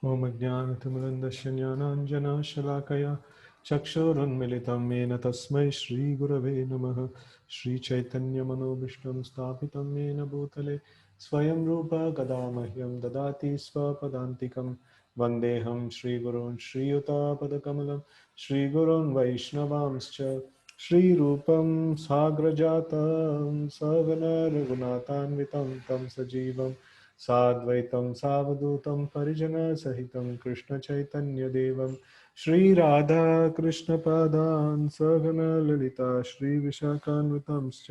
ॐ अज्ञानतिमिरन्दस्य ज्ञानाञ्जनशलाकया चक्षुरुन्मिलितं येन तस्मै श्रीगुरवे नमः। श्रीचैतन्यमनोभीष्टं स्थापितं येन भूतले स्वयं रूप कदा मह्यं ददाति स्वपदान्तिकं। वन्देऽहं श्रीगुरून् श्रीयुतापदकमलं श्रीगुरून् वैष्णवांश्च श्रीरूपं साग्रजातं सहगण रघुनाथान्वितं तं सजीवं साद्वैतं सावधूतं परिजनसहितं कृष्णचैतन्यदेवं श्रीराधा कृष्णपादान् सगण ललिता श्रीविशाखान्वितांश्च।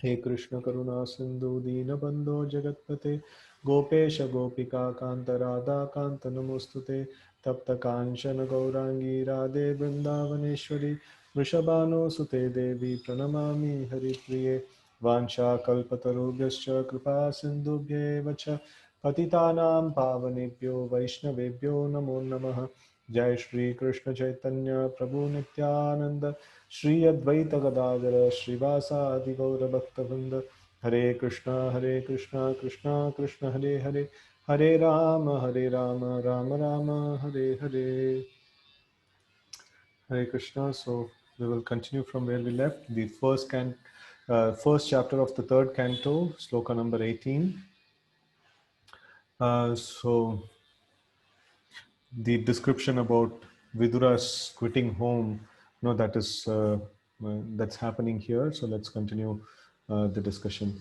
हे कृष्ण करुणा सिंधु दीनबंधो जगतपते गोपेश गोपिका कांत राधा कांत नमोस्तुते। तप्त कांचन गौरांगी राधे वृंदावनेश्वरी वृषभानुसुते देवी प्रणमामि हरिप्रिये। वाञ्छाकल्पतरुभ्यश्च कृपा सिन्धुभ्येव च पतितानां पावनेभ्यो वैष्णवेभ्यो नमो नमः। जय श्री कृष्ण चैतन्य प्रभु नित्यानंद श्री अद्वैत गदाधर श्रीवासादि गौरभक्तवृंद। हरे Krishna Krishna Krishna Hare Hare Hare Ram Ram Ram Hare Hare. Hare Krishna. So we will continue from where we left. The first chapter of the third canto, sloka number 18. So the description about Vidura's quitting home, no, that is that's happening here. So let's continue the discussion.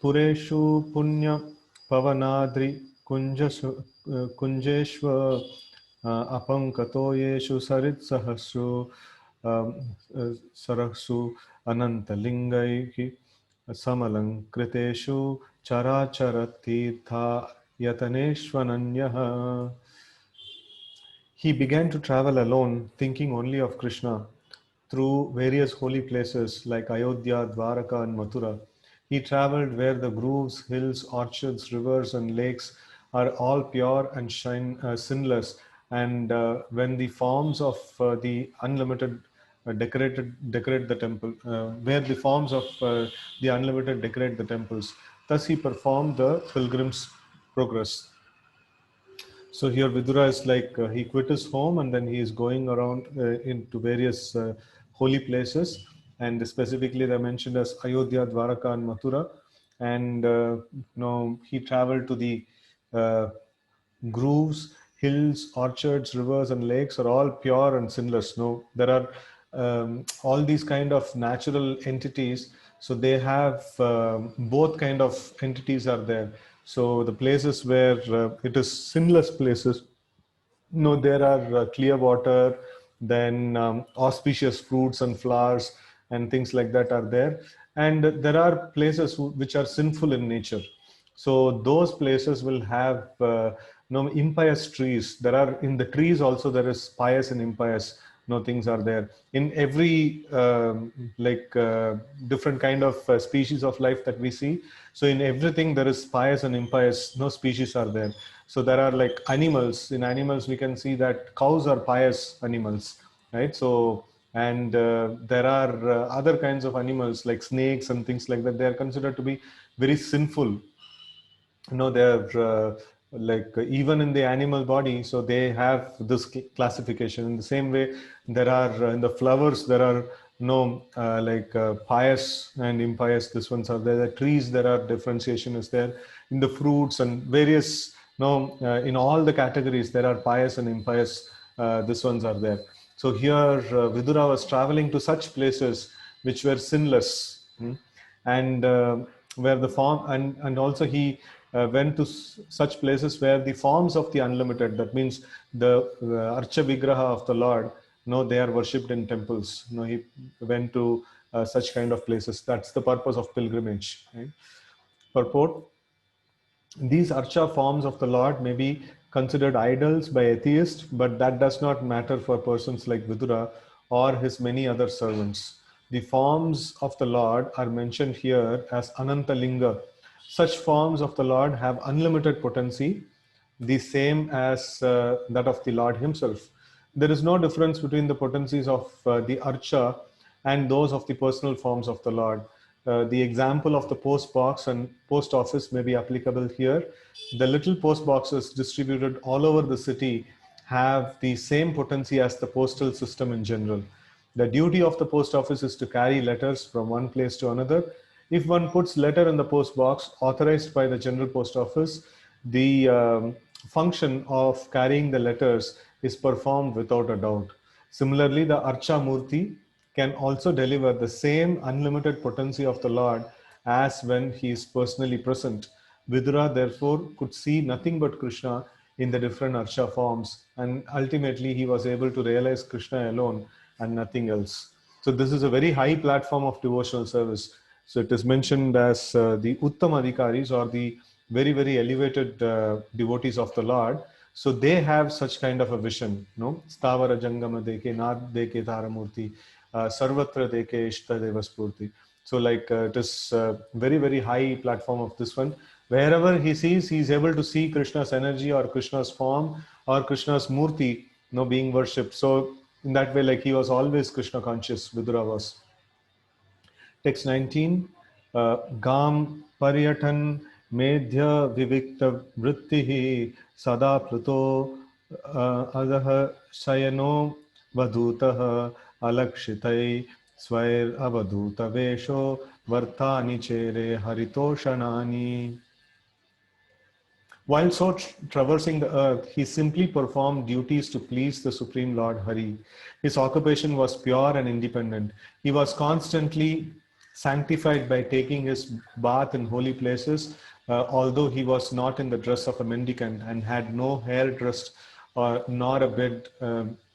Pureshu punya pavanadri kunjeshva apankatoyeshu sarit sahasru sarahsu anantalingaihi samalankriteshu characharatitha yataneshvananyaha. He began to travel alone, thinking only of Krishna, through various holy places like Ayodhya, Dwaraka, and Mathura. He traveled where the groves, hills, orchards, rivers, and lakes are all pure and sinless, and when the forms of the unlimited decorate the temple, where the forms of the unlimited decorate the temples. Thus, he performed the pilgrim's progress. So here Vidura is like he quit his home and then he is going around into various holy places, and specifically they are mentioned as Ayodhya, Dwaraka, and Mathura. And he traveled to the uh, groves, hills, orchards, rivers, and lakes are all pure and sinless. No, there are all these kind of natural entities. So they have both kind of entities are there. So the places where it is sinless places, no, there are clear water, then auspicious fruits and flowers and things like that are there. And there are places which are sinful in nature. So those places will have impious trees. There are in the trees also there is pious and impious things are there in every different kind of species of life that we see. So in everything there is pious and impious no species are there. So there are like animals. In animals we can see that cows are pious animals, right? So and there are other kinds of animals like snakes and things like that. They are considered to be very sinful. They're even in the animal body, so they have this classification. In the same way, there are in the flowers there are pious and impious. This ones are there. The trees there are differentiation is there. In the fruits and various in all the categories there are pious and impious. This ones are there. So here Vidura was traveling to such places which were sinless. And where the form and also he went to such places where the forms of the unlimited, that means the archa vigraha of the Lord, they are worshipped in temples. He went to such kind of places. That's the purpose of pilgrimage, right? Purport: these archa forms of the Lord may be considered idols by atheists, but that does not matter for persons like Vidura or his many other servants. The forms of the Lord are mentioned here as Anantalinga. Such forms of the Lord have unlimited potency, the same as that of the Lord himself. There is no difference between the potencies of the archa and those of the personal forms of the Lord. The example of the post box and post office may be applicable here. The little post boxes distributed all over the city have the same potency as the postal system in general. The duty of the post office is to carry letters from one place to another. If one puts letter in the post box authorized by the general post office, the function of carrying the letters is performed without a doubt. Similarly, the Archa Murti can also deliver the same unlimited potency of the Lord as when he is personally present. Vidura therefore could see nothing but Krishna in the different Archa forms, and ultimately he was able to realize Krishna alone and nothing else. So this is a very high platform of devotional service. So it is mentioned as the Uttam Adhikaris, or the very, very elevated devotees of the Lord. So they have such kind of a vision, no? Stavara Jangama Deke, Nad Deke Taramurti, Sarvatra Deke Ishta Devaspurti. So like it is very, very high platform of this one. Wherever he sees, he is able to see Krishna's energy or Krishna's form or Krishna's Murti, being worshipped. So in that way, like he was always Krishna conscious, Vidura was. Text 19, Gam Paryatan Medhya Vivikta Vrittihi Sada Pluto Adaha Sayano Vadutaha Alakshitai Swair Avaduta Vesho Vartani Chere Haritoshanani. While traversing the earth, he simply performed duties to please the Supreme Lord Hari. His occupation was pure and independent. He was constantly sanctified by taking his bath in holy places, although he was not in the dress of a mendicant and had no hair dressed nor a bed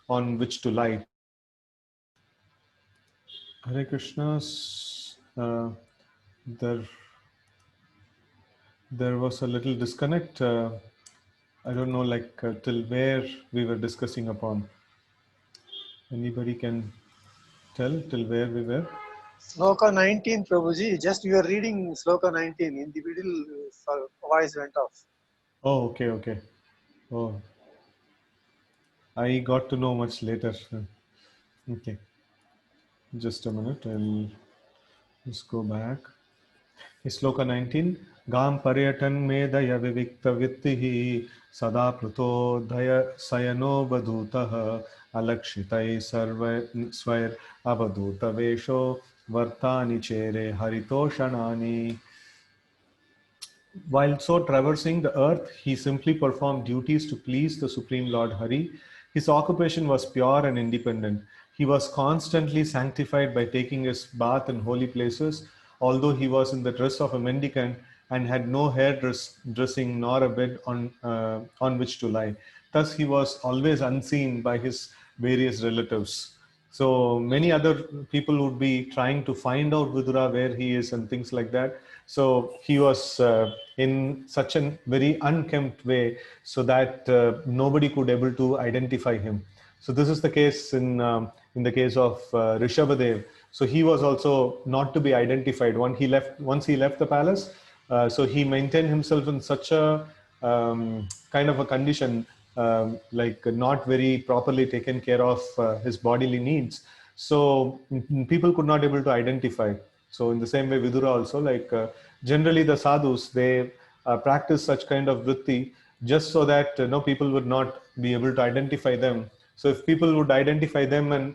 on which to lie. Hare Krishna's, there was a little disconnect. I don't know, like till where we were discussing upon. Anybody can tell till where we were? Sloka 19, Prabhuji. Just you are reading Sloka 19. In the middle, voice went off. Oh, okay, okay. Oh, I got to know much later. Okay, just a minute. I'll just go back. श्लोक 19 गाम पर्यटन में दय विविक्त वित्ति सदा प्लुतोदय शयनो बधूतः अलक्षितै सर्व स्वैर अवधूत वेशो वर्तानि चेरे हरितोषणानि. While so traversing the earth, he simply performed duties to please the Supreme Lord Hari. His occupation was pure and independent. He was constantly sanctified by taking his bath in holy places, although he was in the dress of a mendicant and had no dressing nor a bed on which to lie. Thus, he was always unseen by his various relatives. So many other people would be trying to find out Vidura where he is and things like that. So he was in such a very unkempt way, so that nobody could able to identify him. So this is the case in the case of Rishabhadev. So he was also not to be identified. Once he left the palace, so he maintained himself in such a kind of a condition, like not very properly taken care of his bodily needs. So people could not able to identify. So in the same way, Vidura also, like generally the sadhus, they practice such kind of vritti just so that people would not be able to identify them. So if people would identify them and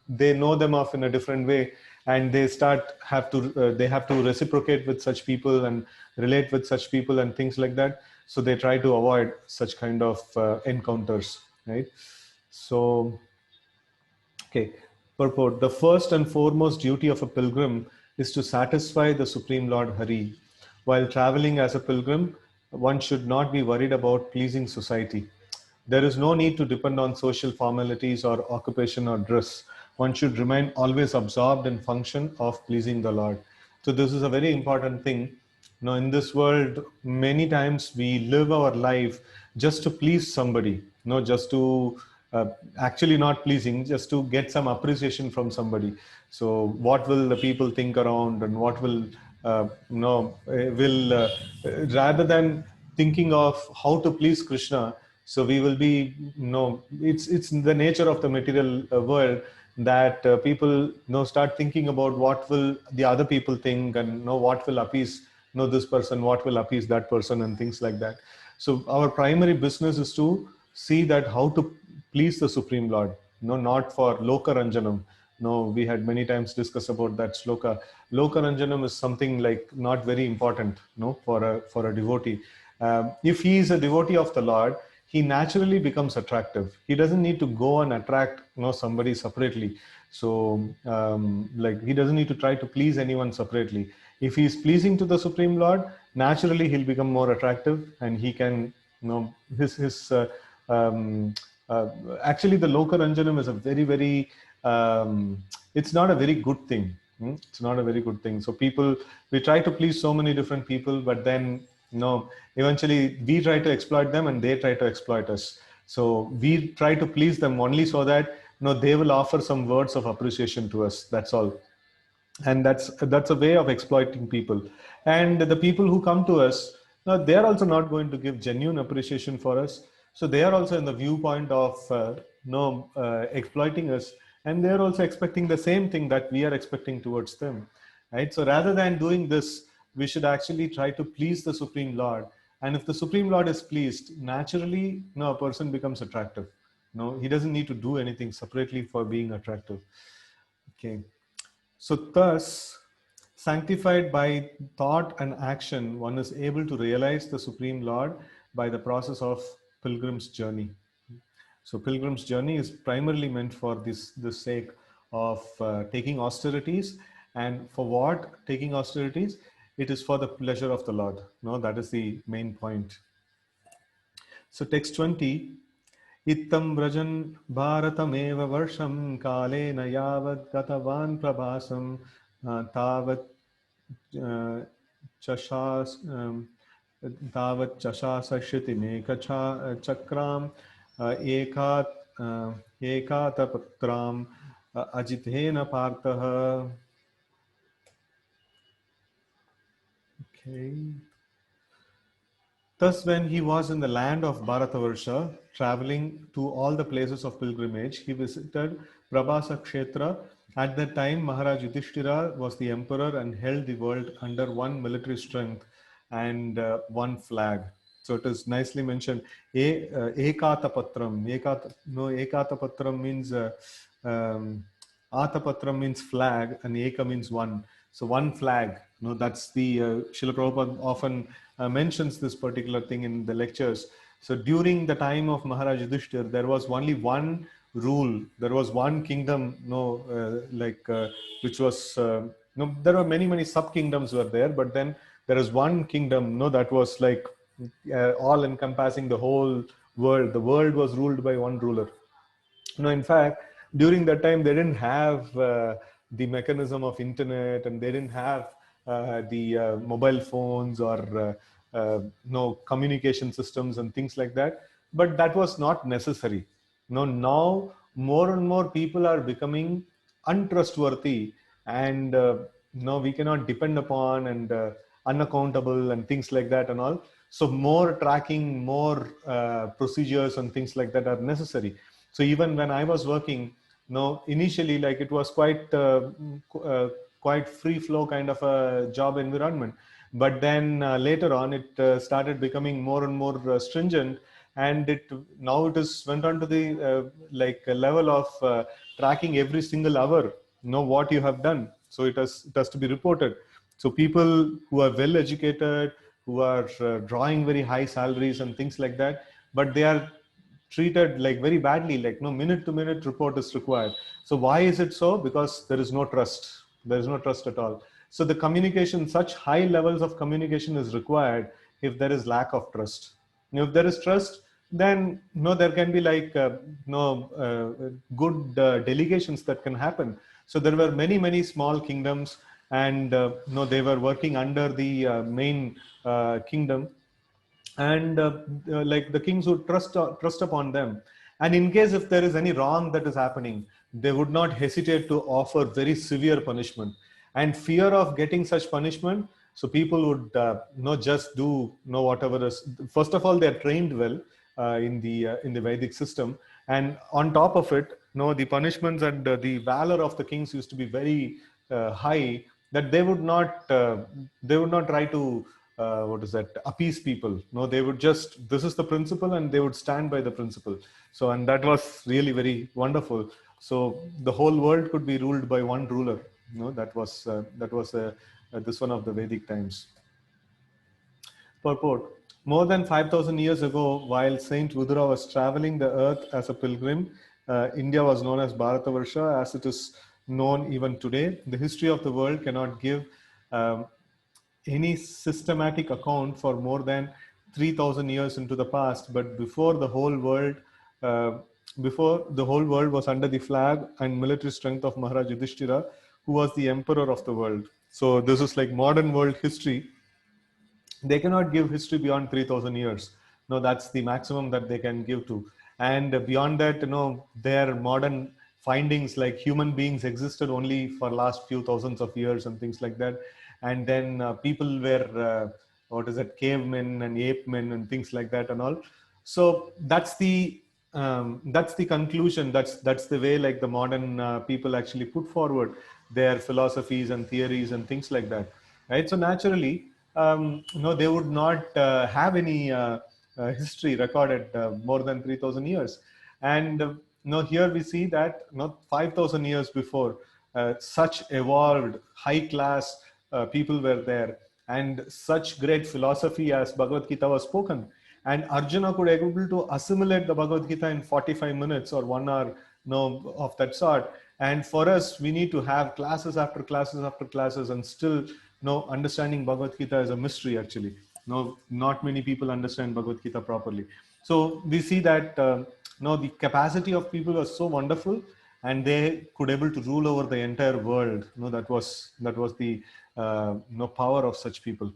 they know them off in a different way, and they they have to reciprocate with such people and relate with such people and things like that. So they try to avoid such kind of encounters, right? So, okay, purport. The first and foremost duty of a pilgrim is to satisfy the Supreme Lord Hari. While traveling as a pilgrim, one should not be worried about pleasing society. There is no need to depend on social formalities or occupation or dress. One should remain always absorbed in function of pleasing the Lord. So this is a very important thing. Now, in this world, many times we live our life just to please somebody, just to actually not pleasing, just to get some appreciation from somebody. So, what will the people think around, and what will rather than thinking of how to please Krishna. So we will be, it's the nature of the material world that people start thinking about what will the other people think, and what will appease this person, what will appease that person, and things like that. So our primary business is to see that how to please the Supreme Lord, not for Loka Ranjanam. No, we had many times discussed about that sloka. Loka Ranjanam is something like not very important, for a devotee. If he is a devotee of the Lord, he naturally becomes attractive. He doesn't need to go and attract somebody separately. So like he doesn't need to try to please anyone separately. If he is pleasing to the Supreme Lord, naturally he'll become more attractive, and he can his um, uh, actually the Loka Ranjanam is a very very it's not a very good thing. It's not a very good thing. So people, we try to please so many different people, but then eventually we try to exploit them and they try to exploit us. So we try to please them only so that they will offer some words of appreciation to us. That's all. And that's a way of exploiting people. And the people who come to us, now they are also not going to give genuine appreciation for us. So they are also in the viewpoint of exploiting us, and they are also expecting the same thing that we are expecting towards them, right? So rather than doing this, we should actually try to please the Supreme Lord. And if the Supreme Lord is pleased, naturally a person becomes attractive. No, he doesn't need to do anything separately for being attractive. Okay. So, thus, sanctified by thought and action, one is able to realize the Supreme Lord by the process of pilgrim's journey. So, pilgrim's journey is primarily meant for this sake of taking austerities. And for what taking austerities? It is for the pleasure of the Lord. No, that is the main point. So, text 20. Ittam vrajan bharatameva varsham kale na yavad gatavan prabhasam tavat chashas tavat chashasashriti mekacha chakram ekat ekatapatram ajithena partah. Okay. Thus, when he was in the land of Bharatavarsha, traveling to all the places of pilgrimage, he visited Prabhasa Kshetra. At that time, Maharaj Yudhishthira was the emperor and held the world under one military strength and one flag. So it is nicely mentioned. Ekatapatram. Ekatapatram means Atapatram means flag, and Eka means one. So one flag. That's the Srila Prabhupada often mentions this particular thing in the lectures. So during the time of Maharaj Yudhishthir, there was only one rule. There was one kingdom, which was there were many sub kingdoms were there, but then there is one kingdom, that was like all encompassing the whole world. The world was ruled by one ruler. In fact, during that time, they didn't have the mechanism of internet, and they didn't have the mobile phones or no communication systems and things like that. But that was not necessary. Now more and more people are becoming untrustworthy, and we cannot depend upon, and unaccountable and things like that and all. So more tracking, more procedures and things like that are necessary. So even when I was working, initially, like, it was quite free flow kind of a job environment. But then later on, it started becoming more and more stringent, and now it is went on to the a level of tracking every single hour, what you have done. So it has to be reported. So people who are well educated, who are drawing very high salaries and things like that, but they are treated like very badly, like minute to minute report is required. So why is it so? Because there is no trust. There is no trust at all. So the communication, such high levels of communication is required if there is lack of trust. If there is trust, then there can be good delegations that can happen. So there were many small kingdoms, and they were working under the main kingdom, and like the kings would trust upon them. And in case if there is any wrong that is happening, they would not hesitate to offer very severe punishment. And fear of getting such punishment, so people would not just do whatever is. First of all, they are trained well, in the Vedic system. And on top of it, the punishments and the valor of the kings used to be very high, that they would not try to what is that, appease people. No, they would just, this is the principle, and they would stand by the principle. So, and that was really very wonderful. So the whole world could be ruled by one ruler. That was this one of the Vedic times. Purport: more than 5,000 years ago, while Saint Vidura was traveling the earth as a pilgrim, India was known as Bharatavarsha, as it is known even today. The history of the world cannot give um, any systematic account for more than 3,000 years into the past, but uh, before the whole world was under the flag and military strength of Maharaj Yudhishthira, who was the emperor of the world. So this is like modern world history. They cannot give history beyond 3,000 years. No, that's the maximum that they can give to. And beyond that, their modern findings, like human beings existed only for last few thousands of years and things like that. And then people were what is it, cavemen and ape men and things like that and all. So that's the conclusion. That's the way, like, the modern people actually put forward their philosophies and theories and things like that, right? So naturally, they would not have any history recorded more than 3,000 years. And here we see that 5,000 years before, such evolved, high class people were there, and such great philosophy as Bhagavad Gita was spoken. And Arjuna could able to assimilate the Bhagavad Gita in 45 minutes or 1 hour, of that sort. And for us, we need to have classes after classes after classes, and still, understanding Bhagavad Gita is a mystery actually. Not many people understand Bhagavad Gita properly. So we see that the capacity of people was so wonderful, and they could able to rule over the entire world. That was the power of such people.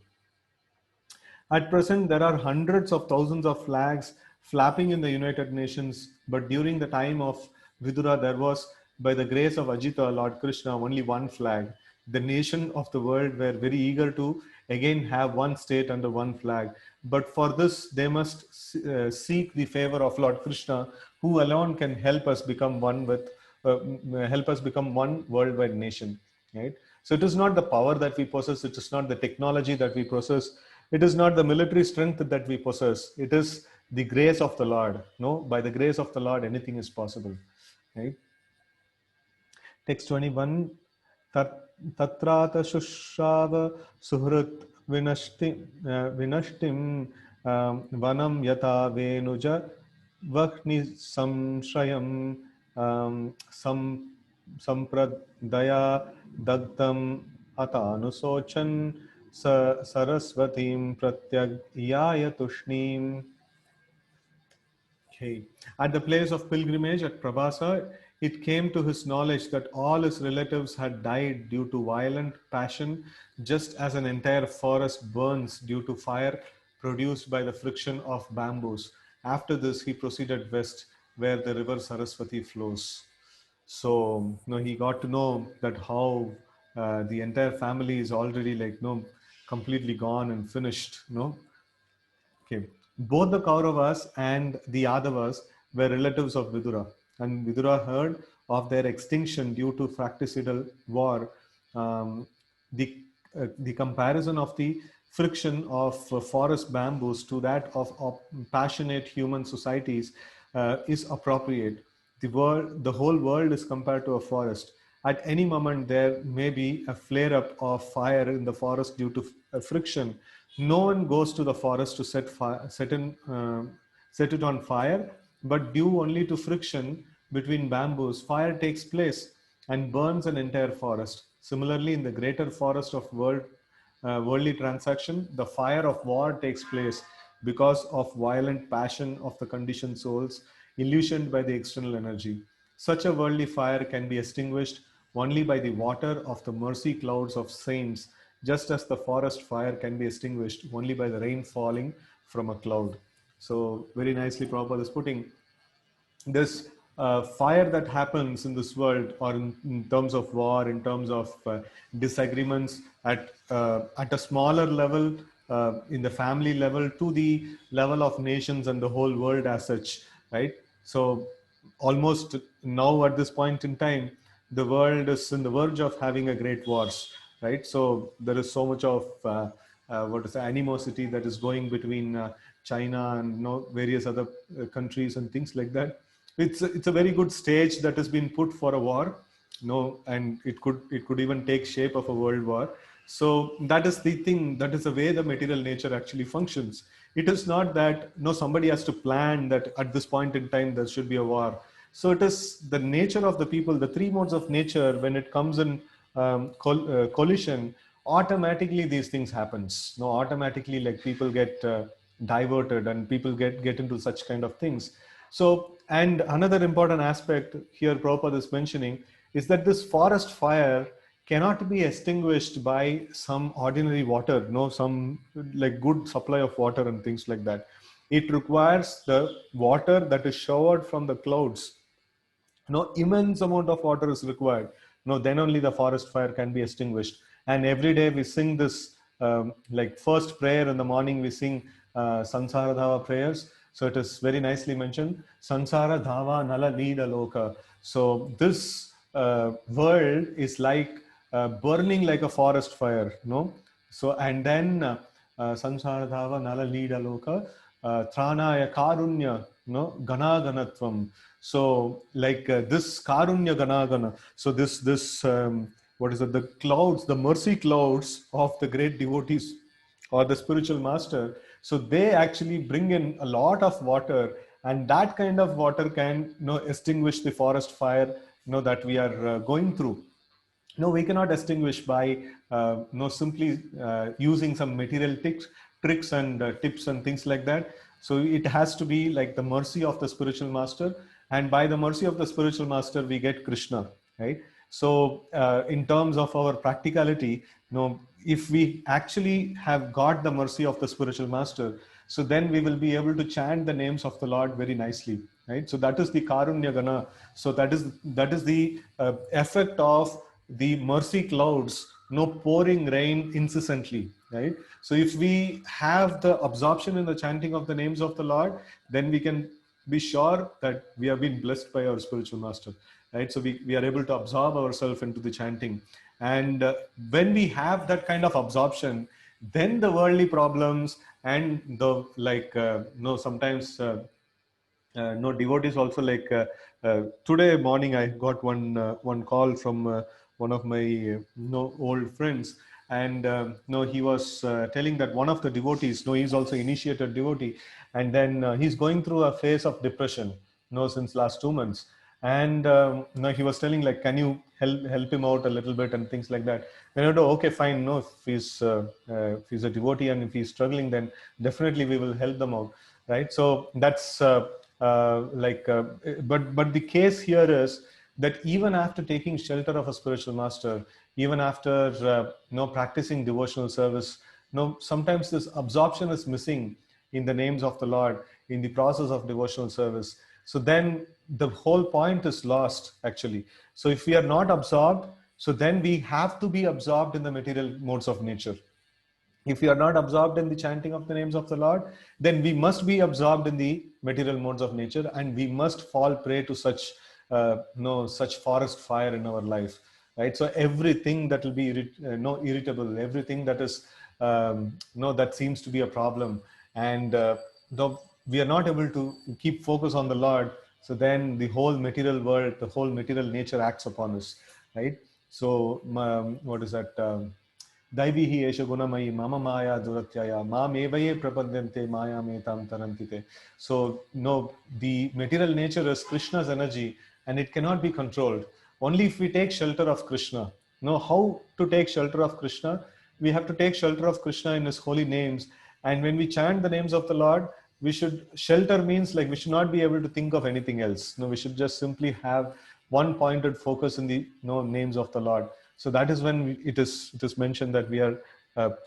At present, there are hundreds of thousands of flags flapping in the United Nations, but during the time of Vidura, there was, by the grace of Ajita, Lord Krishna, only one flag. The nation of the world were very eager to again have one state under one flag. But for this, they must seek the favor of Lord Krishna, who alone can help us become one worldwide nation. Right? So it is not the power that we possess, it is not the technology that we possess, it is not the military strength that we possess, it is the grace of the Lord. By the grace of the Lord, anything is possible. Right? Text 21. Tatrata shushava suhrit vinashtim vanam yata venuja vakni samshrayam sampradaya dagdam atanusochan sarasvatim pratyagyaya tushnim. Okay. At the place of pilgrimage at Prabhasa, it came to his knowledge that all his relatives had died due to violent passion, just as an entire forest burns due to fire produced by the friction of bamboos. After this, he proceeded west, where the river Saraswati flows. So, he got to know that how the entire family is already completely gone and finished. Okay. Both the Kauravas and the Yadavas were relatives of Vidura, and Vidura heard of their extinction due to fratricidal war. Um, the comparison of the friction of forest bamboos to that of passionate human societies is appropriate. The whole world is compared to a forest. At any moment, there may be a flare-up of fire in the forest due to friction. No one goes to the forest to set it on fire, but due only to friction between bamboos, fire takes place and burns an entire forest. Similarly, in the greater forest of worldly transaction, the fire of war takes place because of violent passion of the conditioned souls, illusioned by the external energy. Such a worldly fire can be extinguished only by the water of the mercy clouds of saints, just as the forest fire can be extinguished only by the rain falling from a cloud. So very nicely Prabhupada is putting this fire that happens in this world, or in terms of war, in terms of disagreements at a smaller level, in the family level to the level of nations and the whole world as such, right? So almost now at this point in time, the world is in the verge of having a great wars, right? So there is so much of what is the animosity that is going between China and various other countries and things like that. It's a very good stage that has been put for a war, and it could even take shape of a world war. So that is the thing. That is the way the material nature actually functions. It is not that somebody has to plan that at this point in time there should be a war. So it is the nature of the people, the three modes of nature. When it comes in collision, automatically these things happens. No, automatically, like, people get diverted and people get into such kind of things. So, and another important aspect here Prabhupada is mentioning is that this forest fire cannot be extinguished by some ordinary water, some like good supply of water and things like that. It requires the water that is showered from the clouds. Immense amount of water is required. Then only the forest fire can be extinguished. And every day we sing this, like, first prayer in the morning, we sing Sansara Dhava prayers. So it is very nicely mentioned, Sansara Dhava Nala Leeda Loka. So this world is like burning like a forest fire, So, and then Sansara Dhava Nala Leeda Loka, Tranaya Karunya, Ganaganatvam. So, like, this Karunya Ganagana. So this what is it? The clouds, the mercy clouds of the great devotees or the spiritual master. So they actually bring in a lot of water, and that kind of water can extinguish the forest fire that we are going through. No, we cannot extinguish by no simply using some material tricks and tips and things like that. So it has to be like the mercy of the spiritual master, and by the mercy of the spiritual master we get Krishna, right? So in terms of our practicality, if we actually have got the mercy of the spiritual master, so then we will be able to chant the names of the Lord very nicely, right? So that is the Karunya Gana. So that is the effect of the mercy clouds pouring rain incessantly, right? So if we have the absorption in the chanting of the names of the Lord, then we can be sure that we have been blessed by our spiritual master, right? So we are able to absorb ourselves into the chanting. And when we have that kind of absorption, then the worldly problems and the, like, sometimes devotees also, like, today morning I got one call from one of my old friends. And he was telling that one of the devotees, he's also initiated devotee, and then he's going through a phase of depression since last 2 months. And he was telling, like, can you help him out a little bit and things like that. Then I do, okay, fine, if he's a devotee and if he's struggling, then definitely we will help them out, right? So that's but the case here is that even after taking shelter of a spiritual master, even after practicing devotional service, sometimes this absorption is missing in the names of the Lord in the process of devotional service. So then the whole point is lost, actually. So if we are not absorbed, so then we have to be absorbed in the material modes of nature. If we are not absorbed in the chanting of the names of the Lord, then we must be absorbed in the material modes of nature, and we must fall prey to such such forest fire in our life, right? So everything that will be irritable, everything that is that seems to be a problem, and we are not able to keep focus on the Lord, so then the whole material world, the whole material nature acts upon us, right? So what is that? Daivihi esha gunamayi mama maya duratyaya ma mevaye prapadyante maya metam tarantite. So no, the material nature is Krishna's energy, and it cannot be controlled. Only if we take shelter of Krishna. How to take shelter of Krishna? We have to take shelter of Krishna in his holy names. And when we chant the names of the Lord, we should, shelter means, like, we should not be able to think of anything else. We should just simply have one pointed focus in the names of the Lord. So that is when it is mentioned that we are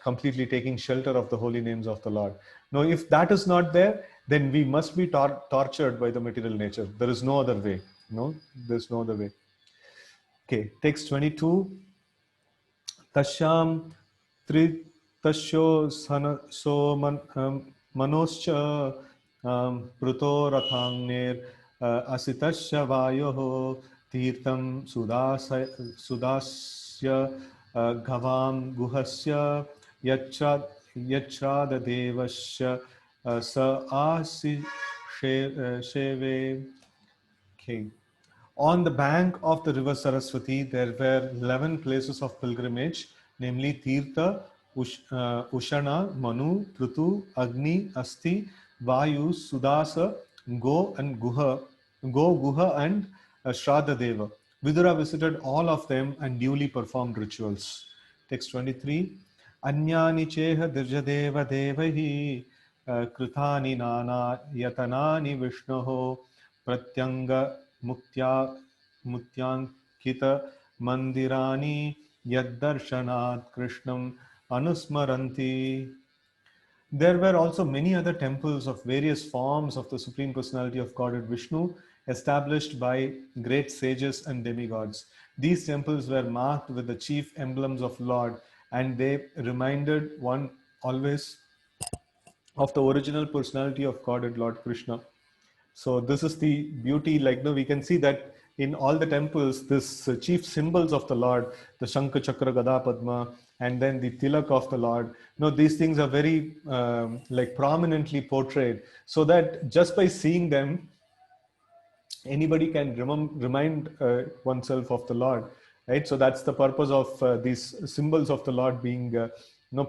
completely taking shelter of the holy names of the Lord. Now, if that is not there, then we must be tortured by the material nature. There is no other way. There's no other way. Okay, text 22. Tasham tri Tasho manoscha pruto rathangner asitasya vayoho tirtam sudasya ghavam guhasya yachrada devasya sa asi sheve. Okay. On the bank of the river Saraswati, there were 11 places of pilgrimage, namely Tirtha, Ushana, Manu, Prutu, Agni, Asti, Vayu, Sudasa, Guha, and Shraddha Deva. Vidura visited all of them and duly performed rituals. Text 23. Anyani cheha dirjadeva devahi krithani nana yatanani vishnoho pratyanga mutya mutyankita mandirani yaddarshanat krishnam anusmaranti. There were also many other temples of various forms of the Supreme Personality of Godhead Vishnu established by great sages and demigods. These temples were marked with the chief emblems of Lord, and they reminded one always of the original personality of Godhead Lord Krishna. So this is the beauty, like no, we can see that in all the temples, this chief symbols of the Lord, the Shankha, Chakra, Gada, Padma, and then the Tilak of the Lord. No, these things are very like prominently portrayed, so that just by seeing them, anybody can remind oneself of the Lord, right? So that's the purpose of these symbols of the Lord being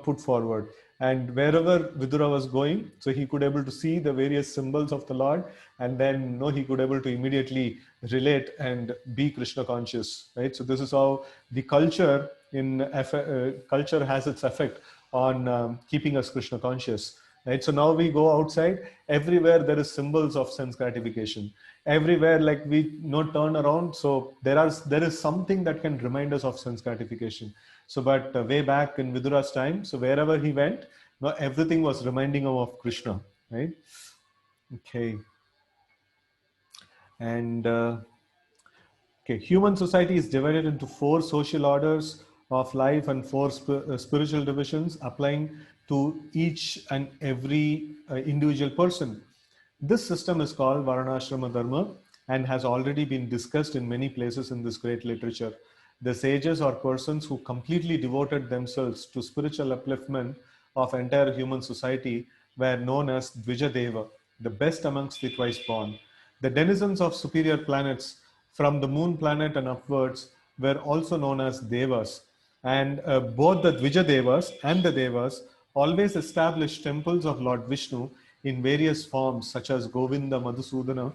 put forward. And wherever Vidura was going, so he could able to see the various symbols of the Lord, and then he could able to immediately relate and be Krishna conscious, right? So this is how the culture culture has its effect on keeping us Krishna conscious, right? So now we go outside, everywhere there is symbols of sense gratification, everywhere, like we turn around, so there is something that can remind us of sense gratification. So but way back in Vidura's time, so wherever he went, everything was reminding him of Krishna, right? Okay. And okay, human society is divided into 4 social orders of life and 4 spiritual divisions applying to each and every individual person. This system is called Varnashrama Dharma and has already been discussed in many places in this great literature. The sages or persons who completely devoted themselves to spiritual upliftment of entire human society were known as Dvijadeva, the best amongst the twice born. The denizens of superior planets from the moon planet and upwards were also known as Devas. And both the Dvijadevas and the Devas always established temples of Lord Vishnu in various forms such as Govinda, Madhusudana,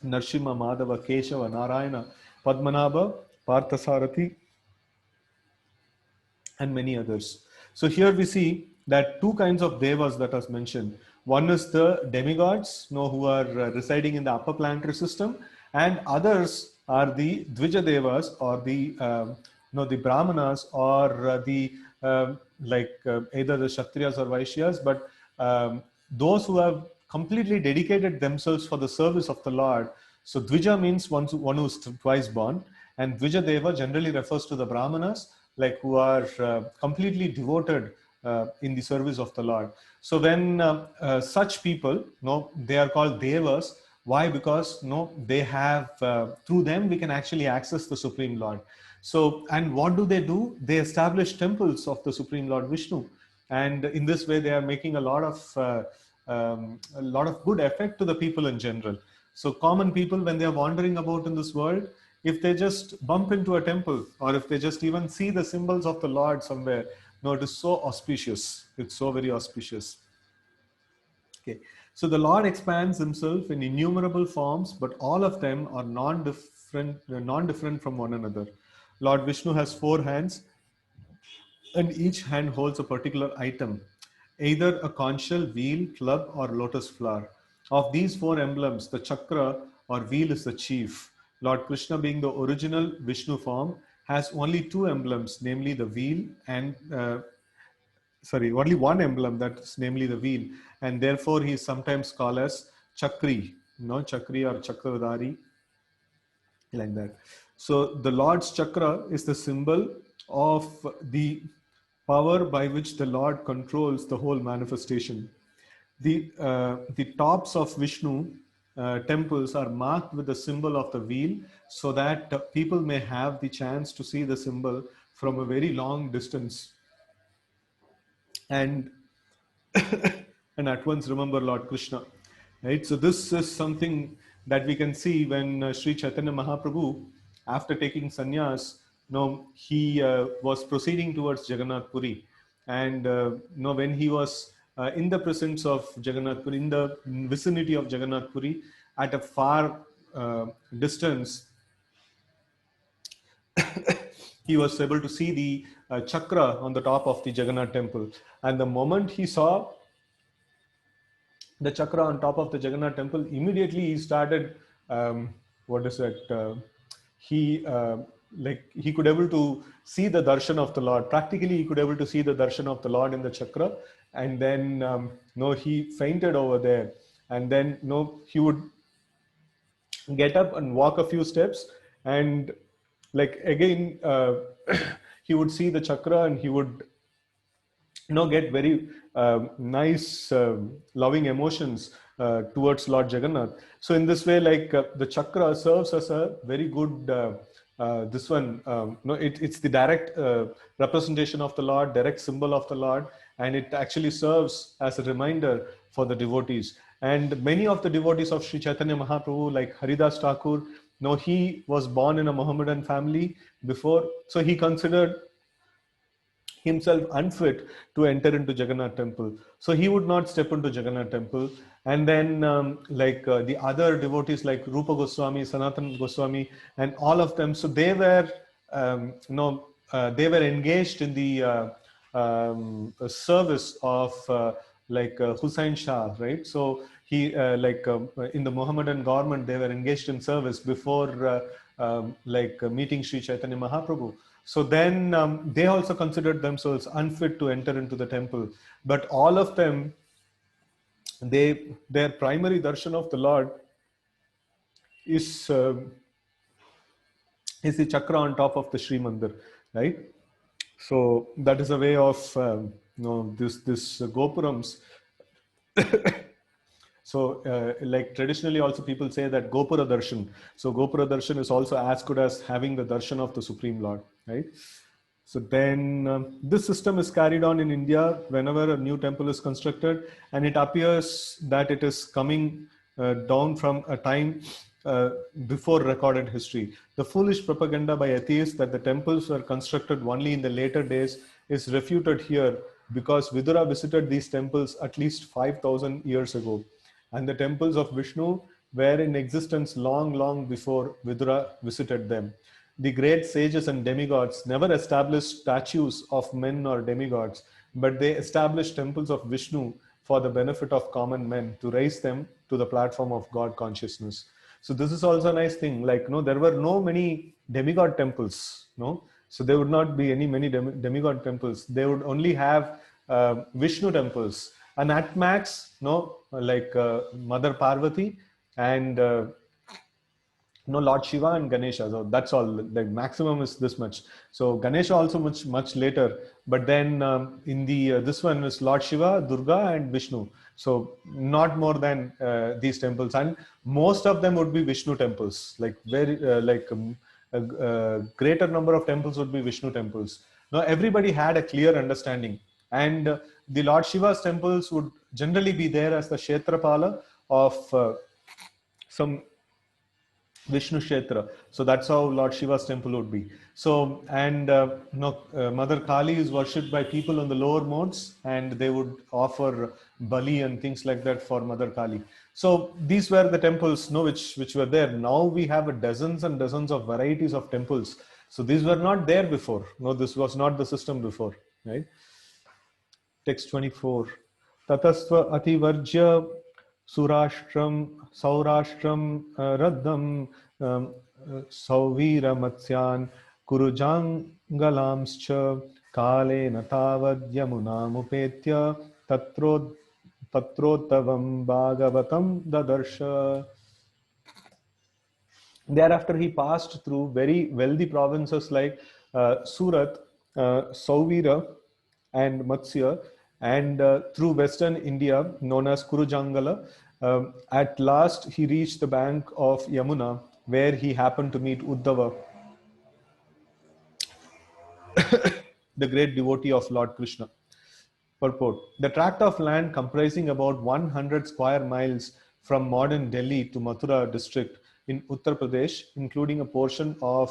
Narsimha, Madhava, Keshava, Narayana, Padmanabha, Parthasarathi, and many others. So here we see that 2 kinds of devas that are mentioned. One is the demigods, who are residing in the upper planetary system, and others are the Dvija devas, or the the Brahmanas, or either the Kshatriyas or Vaishyas, but those who have completely dedicated themselves for the service of the Lord. So Dvija means one who is twice born, and Dvija Deva generally refers to the Brahmanas, like who are completely devoted in the service of the Lord. So when such people, they are called Devas. Why? Because they have through them we can actually access the Supreme Lord. So, and what do? They establish temples of the Supreme Lord Vishnu, and in this way they are making a lot of good effect to the people in general. So common people, when they are wandering about in this world, if they just bump into a temple, or if they just even see the symbols of the Lord somewhere, it is so auspicious. It's so very auspicious. Okay. So the Lord expands himself in innumerable forms, but all of them are non-different from one another. Lord Vishnu has 4 hands, and each hand holds a particular item, either a conch shell, wheel, club, or lotus flower. Of these 4 emblems, the chakra or wheel is the chief. Lord Krishna, being the original Vishnu form, has only 2 emblems, namely the wheel and only one emblem, that's namely the wheel, and therefore he is sometimes called as Chakri, Chakri or Chakradhari, like that. So the Lord's chakra is the symbol of the power by which the Lord controls the whole manifestation. The tops of Vishnu temples are marked with the symbol of the wheel so that people may have the chance to see the symbol from a very long distance and and at once remember Lord Krishna. Right? So this is something that we can see when Sri Chaitanya Mahaprabhu, after taking sannyas, he was proceeding towards Jagannath Puri. And when he was in the presence of Jagannath Puri, in the vicinity of Jagannath Puri, at a far distance, he was able to see the chakra on the top of the Jagannath temple. And the moment he saw the chakra on top of the Jagannath temple, immediately he started, what is it? He could able to see the darshan of the Lord. Practically, he could able to see the darshan of the Lord in the chakra, and then he fainted over there, and then he would get up and walk a few steps, and like again he would see the chakra, and he would get very nice loving emotions towards Lord Jagannath. So in this way, like the chakra serves as a very good this one it's the direct representation of the Lord, direct symbol of the Lord, and it actually serves as a reminder for the devotees. And many of the devotees of Sri Chaitanya Mahaprabhu, like Haridas Thakur, he was born in a Mohammedan family before, so he considered himself unfit to enter into Jagannath temple. So he would not step into Jagannath temple. And then the other devotees like Rupa Goswami, Sanatan Goswami, and all of them, so they were, they were engaged in the service of Hussain Shah, right? So he, in the Mohammedan government, they were engaged in service before meeting Sri Chaitanya Mahaprabhu. So then they also considered themselves unfit to enter into the temple. But all of them, their primary darshan of the Lord is the chakra on top of the Sri Mandir, right? So that is a way of this Gopurams. So like traditionally also people say that Gopura Darshan. So Gopura Darshan is also as good as having the darshan of the Supreme Lord, right? So then this system is carried on in India whenever a new temple is constructed, and it appears that it is coming down from a time before recorded history. The foolish propaganda by atheists that the temples were constructed only in the later days is refuted here, because Vidura visited these temples at least 5,000 years ago. And the temples of Vishnu were in existence long before Vidura visited them. The great sages and demigods never established statues of men or demigods, but they established temples of Vishnu for the benefit of common men, to raise them to the platform of God consciousness. So this is also a nice thing. Like, there were no many demigod temples, so there would not be many demigod temples. They would only have Vishnu temples, and at max, Mother Parvati and Lord Shiva and Ganesha. So that's all. The maximum is this much. So Ganesha also much later, but then in the this one is Lord Shiva, Durga, and Vishnu. So not more than these temples, and most of them would be Vishnu temples. Like very a greater number of temples would be Vishnu temples. Now everybody had a clear understanding, and the Lord Shiva's temples would generally be there as the Kshetrapala of some Vishnu Kshetra. So that's how Lord Shiva's temple would be. So, and Mother Kali is worshipped by people on the lower modes, and they would offer bali and things like that for Mother Kali. So these were the temples, which were there. Now we have dozens and dozens of varieties of temples. So these were not there before. No, this was not the system before, right? Text 24. Tatasva ativarjya Surashtram, Saurashtram, Raddam, Sauvira Matsyan, Kurujangalamscha, Kale Natavad Yamunamupetya, Tatrotavam Bhagavatam Dadarsha. Thereafter, he passed through very wealthy provinces like Surat, Sauvira, and Matsya, and through western India, known as Kurujangala. At last, he reached the bank of Yamuna, where he happened to meet Uddhava, the great devotee of Lord Krishna. Purport: the tract of land comprising about 100 square miles from modern Delhi to Mathura district in Uttar Pradesh, including a portion of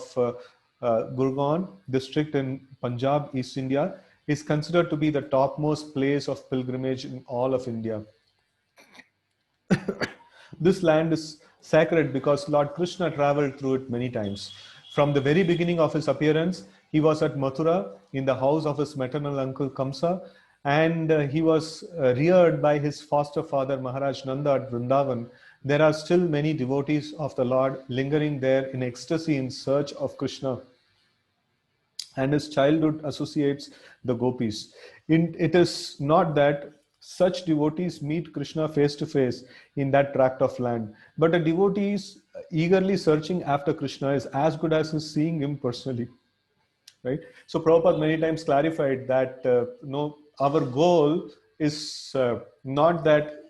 Gurgaon district in Punjab, East India, is considered to be the topmost place of pilgrimage in all of India. This land is sacred because Lord Krishna traveled through it many times. From the very beginning of his appearance, he was at Mathura in the house of his maternal uncle Kamsa, and he was reared by his foster father Maharaj Nanda at Vrindavan. There are still many devotees of the Lord lingering there in ecstasy in search of Krishna and his childhood associates, the gopis. It is not that such devotees meet Krishna face to face in that tract of land, but a devotee is eagerly searching after Krishna is as good as is seeing him personally. Right? So Prabhupada many times clarified that no, our goal is not that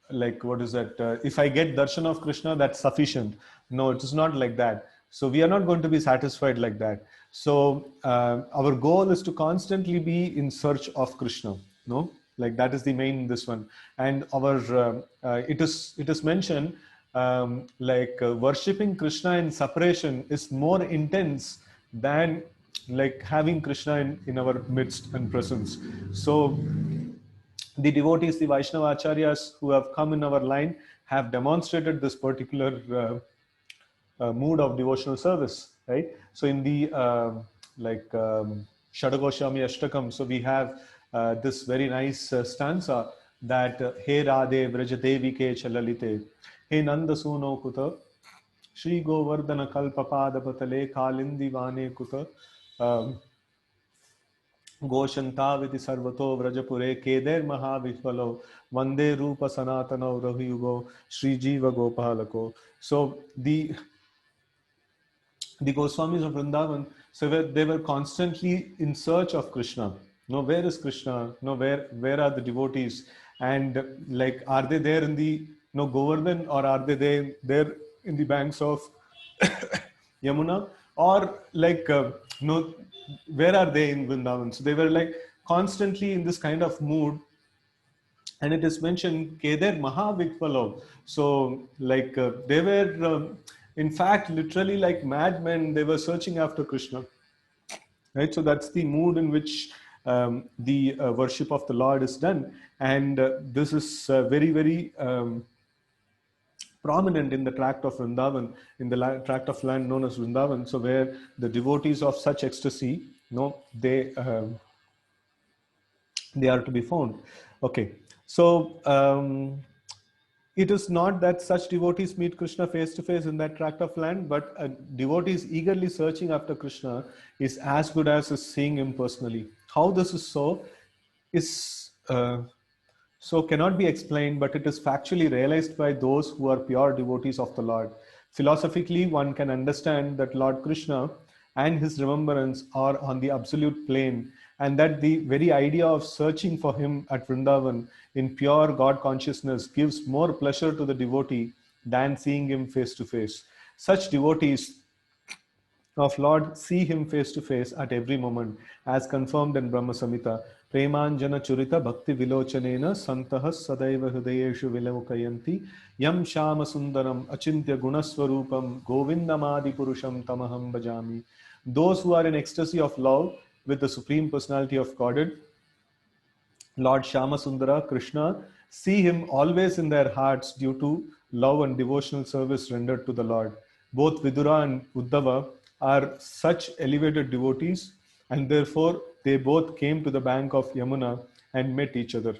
like what is that? If I get darshan of Krishna, that's sufficient. No, it is not like that. So we are not going to be satisfied like that. So our goal is to constantly be in search of Krishna. No, like that is the main this one. And our it is mentioned like worshipping Krishna in separation is more intense than like having Krishna in our midst and presence. So the devotees, the Vaishnava Acharyas who have come in our line have demonstrated this particular mood of devotional service, right? So in the like Shadagoshami Ashtakam, so we have this very nice stanza that He Radhe Vrajadevi Ke Chalalite, He Nanda Suno Kuta, Shri Govardhana Kalpapada Patale Kalindi Vane Kuta, Goshantavidhi Sarvato Vrajapure Keder Mahavishvalo Vande Rupa Sanatana Rahuyugo Sri Jiva Gopalako. So the Goswamis of Vrindavan, so they were constantly in search of Krishna. No, where is Krishna? No, where are the devotees? And like, are they there in the no Govardhan, or are they there in the banks of Yamuna, or like no, where are they in Vrindavan? So they were like constantly in this kind of mood, and it is mentioned Keder Mahavikvalo. So like they were in fact literally like madmen. They were searching after Krishna, right? So that's the mood in which the worship of the Lord is done, and this is very prominent in the tract of Vrindavan, in the tract of land known as Vrindavan. So where the devotees of such ecstasy, they are to be found. Okay, so it is not that such devotees meet Krishna face to face in that tract of land, but devotees eagerly searching after Krishna is as good as is seeing him personally. How this is so is so cannot be explained, but it is factually realized by those who are pure devotees of the Lord. Philosophically, one can understand that Lord Krishna and his remembrance are on the absolute plane, and that the very idea of searching for him at Vrindavan in pure God consciousness gives more pleasure to the devotee than seeing him face to face. Such devotees of Lord see him face to face at every moment, as confirmed in Brahma Samhita. Premanjana Churita Bhakti Vilochanena Santahas Sadaiva Hridayeshu Vilamukayanti Yam Shama Sundaram Achintya Gunaswarupam Govindamadi Purusham Tamaham Bhajami. Those who are in ecstasy of love with the Supreme Personality of Godhead, Lord Shama Sundara, Krishna, see him always in their hearts due to love and devotional service rendered to the Lord. Both Vidura and Uddhava are such elevated devotees, and therefore they both came to the bank of Yamuna and met each other.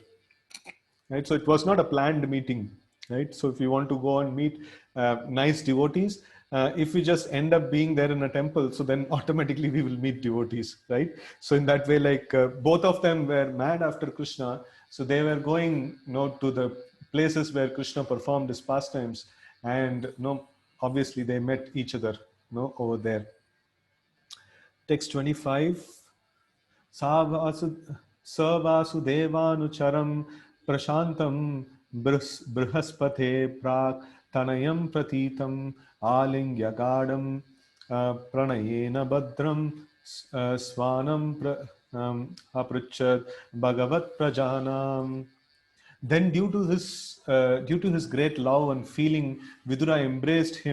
Right? So it was not a planned meeting. Right? So if you want to go and meet nice devotees, if we just end up being there in a temple, so then automatically we will meet devotees, right? So in that way, like both of them were mad after Krishna, so they were going, to the places where Krishna performed his pastimes, and obviously they met each other, over there. Text 25. Savasudevanucharam prashantam brihaspate prak tanayam pratitam alingyagadam pranayena badram swanam aprichat bhagavat prajanam. Then, due to his great love and feeling, Vidura embraced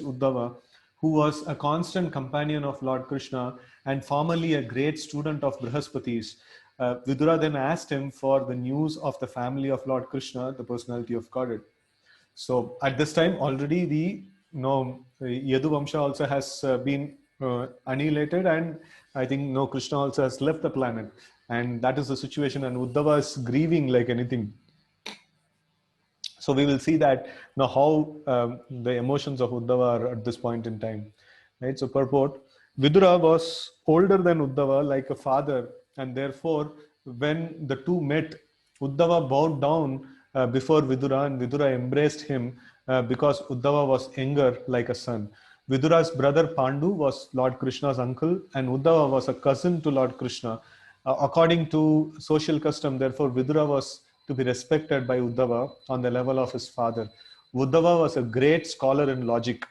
Uddhava, who was a constant companion of Lord Krishna and formerly a great student of Brihaspati's. Vidura then asked him for the news of the family of Lord Krishna, the personality of Godhead. So at this time, already the Yadu Vamsha also has been annihilated, and I think Krishna also has left the planet, and that is the situation. And Uddhava is grieving like anything. So we will see that now how the emotions of Uddhava are at this point in time, right? So purport: Vidura was older than Uddhava, like a father, and therefore when the two met, Uddhava bowed down before Vidura, and Vidura embraced him because Uddhava was younger, like a son. Vidura's brother Pandu was Lord Krishna's uncle, and Uddhava was a cousin to Lord Krishna. According to social custom, therefore, Vidura was to be respected by Uddhava on the level of his father. Uddhava was a great scholar in logic,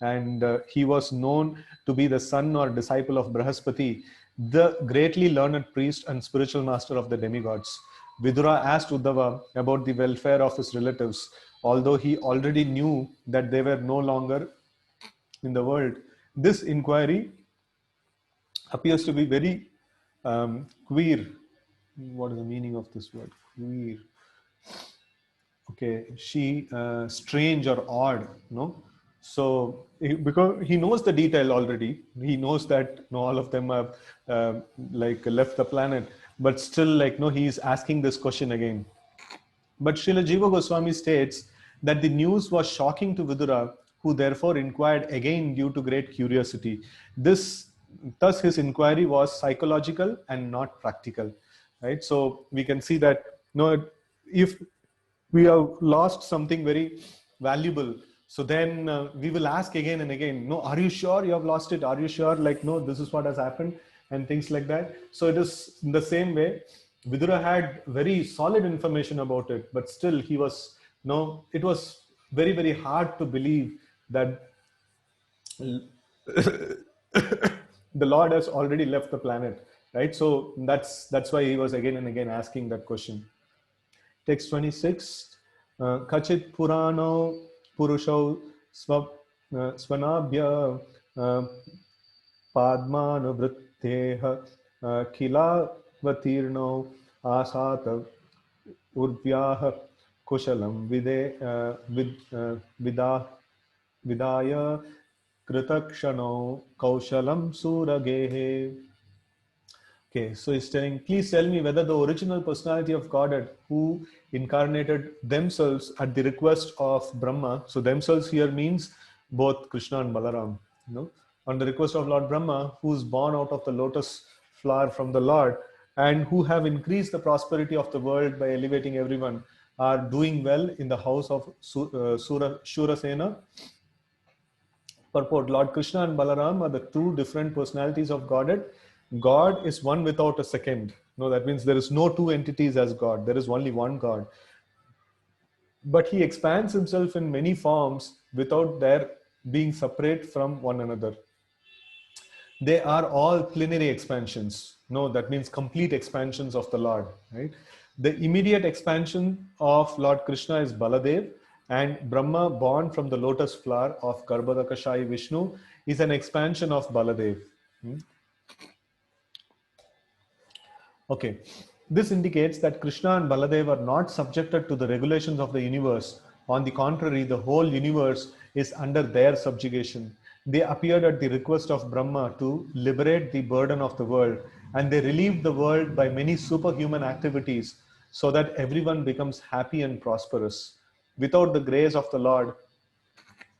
and he was known to be the son or disciple of Brahaspati, the greatly learned priest and spiritual master of the demigods. Vidura asked Uddhava about the welfare of his relatives, although he already knew that they were no longer in the world. This inquiry appears to be very queer. What is the meaning of this word? Queer. Okay, she strange or odd, no? So because he knows the detail already, he knows that no, all of them have like left the planet, but still, like no, he is asking this question again. But Srila Jiva Goswami states that the news was shocking to Vidura, who therefore inquired again due to great curiosity. Thus, his inquiry was psychological and not practical. Right. So we can see that no, if we have lost something very valuable, so then we will ask again and again, no, are you sure you have lost it? Are you sure? Like, no, this is what has happened, and things like that. So it is in the same way. Vidura had very solid information about it, but still he was no. It was very very hard to believe that the Lord has already left the planet, right? So that's why he was again and again asking that question. Text 26. Kachit Purano Purusho Svanabhya Padmanavritteha Khilavatirno Asata Urvyaha Kushalam Vidaya Kritakshano Kaushalam Suragehe. Okay, so he's telling, please tell me whether the original personality of Godhead who incarnated themselves at the request of Brahma, so themselves here means both Krishna and Balaram, on the request of Lord Brahma, who is born out of the lotus flower from the Lord, and who have increased the prosperity of the world by elevating everyone, are doing well in the house of Shurasena. Purport: Lord Krishna and Balaram are the two different personalities of Godhead. God is one without a second. No, that means there is no two entities as God. There is only one God. But he expands himself in many forms without their being separate from one another. They are all plenary expansions. No, that means complete expansions of the Lord. Right? The immediate expansion of Lord Krishna is Baladev, and Brahma, born from the lotus flower of Garbhodakashayi Vishnu, is an expansion of Baladev. Okay, this indicates that Krishna and Baladev are not subjected to the regulations of the universe. On the contrary, the whole universe is under their subjugation. They appeared at the request of Brahma to liberate the burden of the world, and they relieved the world by many superhuman activities so that everyone becomes happy and prosperous. Without the grace of the Lord,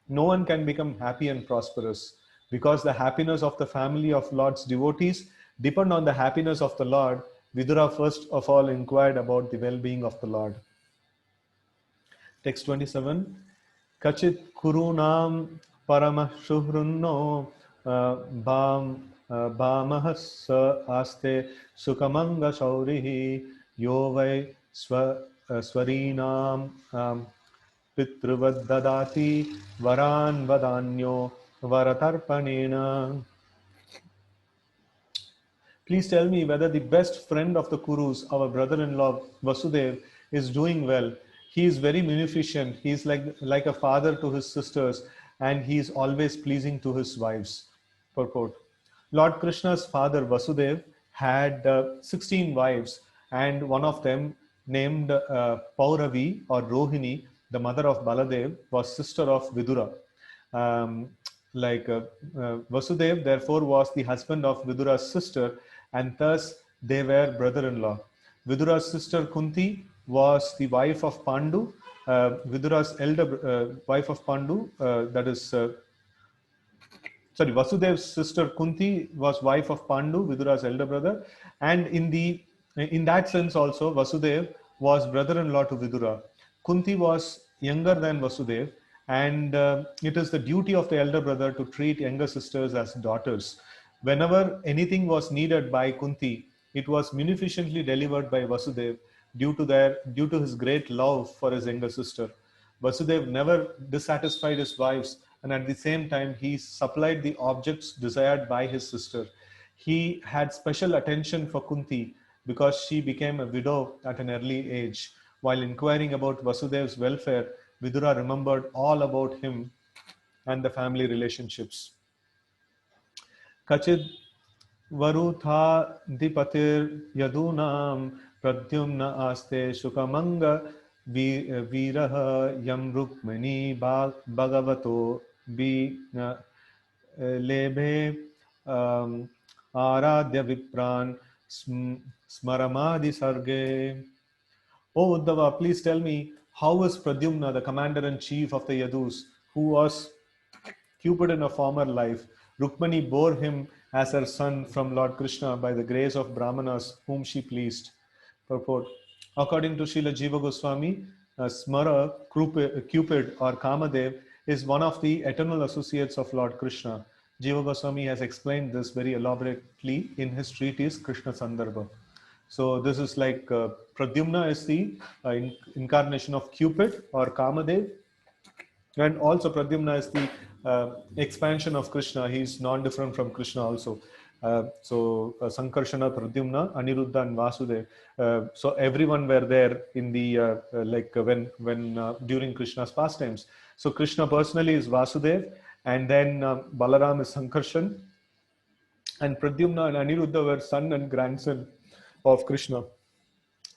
no one can become happy and prosperous, because the happiness of the family of Lord's devotees depend on the happiness of the Lord. Vidura first of all inquired about the well-being of the Lord. Text 27. Kachit kurunam paramashurunno bam भामः स आस्ते सुखमंग शौरिः यो वै स्वरीणाम पितृवद् ददाति वरान् वदान्यो वरतर्पणेन. Please tell me whether the best friend of the Kurus, our brother-in-law Vasudev, is doing well. He is very munificent. He is like a father to his sisters, and he is always pleasing to his wives. Purport. Lord Krishna's father Vasudev had 16 wives, and one of them, named Pauravi or Rohini, the mother of Baladev, was sister of Vidura. Um, Vasudev, therefore, was the husband of Vidura's sister, and thus they were brother-in-law. Vidura's sister Kunti was the wife of Pandu. Vidura's elder wife of Pandu, Vasudev's sister Kunti was wife of Pandu, Vidura's elder brother, and in that sense also Vasudev was brother-in-law to Vidura. Kunti was younger than Vasudev, and it is the duty of the elder brother to treat younger sisters as daughters. Whenever anything was needed by Kunti, it was munificently delivered by Vasudev due to his great love for his younger sister. Vasudev never dissatisfied his wives, and at the same time, he supplied the objects desired by his sister. He had special attention for Kunti because she became a widow at an early age. While inquiring about Vasudev's welfare, Vidura remembered all about him and the family relationships. Kachid Varutha Yadunam Pradyumna Aste Shukamanga Viraha Yam Rukmani Bhagavato Bi Lebhe Aradhya Vipran Smaramadi Sarge. O Uddhava, please tell me, how was Pradyumna, the commander-in-chief of the Yadus, who was Cupid in a former life? Rukmani bore him as her son from Lord Krishna by the grace of Brahmanas whom she pleased. Purport. According to Srila Jiva Goswami, Smara, Cupid or Kamadev is one of the eternal associates of Lord Krishna. Jiva Goswami has explained this very elaborately in his treatise Krishna Sandarbha. So this is like Pradyumna is the incarnation of Cupid or Kamadev, and also Pradyumna is the expansion of Krishna. He is non-different from Krishna also. Sankarshana, Pradyumna, Aniruddha, and Vasudev. So everyone were there in the when during Krishna's pastimes. So Krishna personally is Vasudev, and then Balaram is Sankarshan, and Pradyumna and Aniruddha were son and grandson of Krishna.